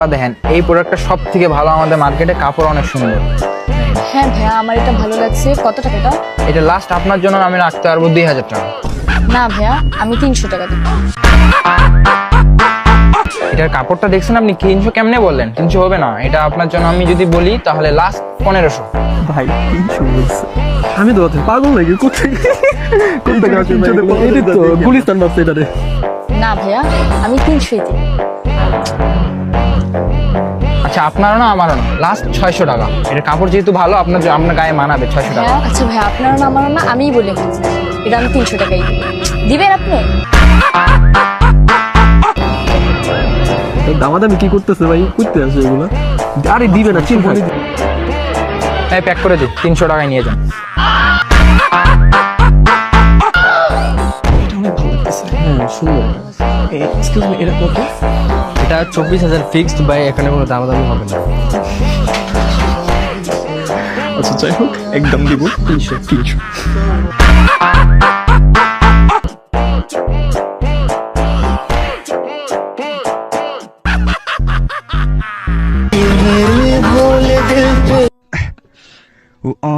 দেখেন এই প্রোডাক্টটা সব থেকে ভালো আমাদের মার্কেটে, কাপড় অনেক সুন্দর। হ্যাঁ ভাইয়া, আমার এটা ভালো লাগছে। কত টাকা এটা? এটা লাস্ট আপনার জন্য আমি রাখতে পারবো 2000 টাকা। না ভাইয়া, আমি 300 টাকা দিব। এটার কাপড়টা দেখছেন আপনি, 300 কেমনে বললেন? 300 হবে না, এটা আপনার জন্য আমি যদি বলি তাহলে লাস্ট 1500। ভাই 300 বলছে, আমি তো পাগল নাকি? কোথায় এটি তো গুলিস্তান ভাবছে এটা রে। না ভাইয়া, আমি 300ই দিব। আচ্ছা আপনারও না আমারও না, লাস্ট 600 টাকা। এটা কাপড় যেহেতু ভালো, আপনার গায়ে মানাবে 600 টাকা। হ্যাঁ আচ্ছা ভাইয়া, আপনারও না আমারও না, আমিই বলে ফেলছি। এটা আমি 300 টাকাই দিব। দিবেন আপনি? দামাদামি কি করতেছে ভাই? করতে আছে এগুলা। আরে দিবে না, চিন্তা নেই। এই প্যাক করে দিই, 300 টাকায় নিয়ে যান। এটা অনেক ভালো লাগতেছে। হ্যাঁ সুন্দর। এক্সকিউজ মি, এটা কত? এটা 24,000 ফিক্সড ভাই, এখানে কোনো দামাদামি হবে না। আচ্ছা যাই হোক, একদম দিব 300। ओ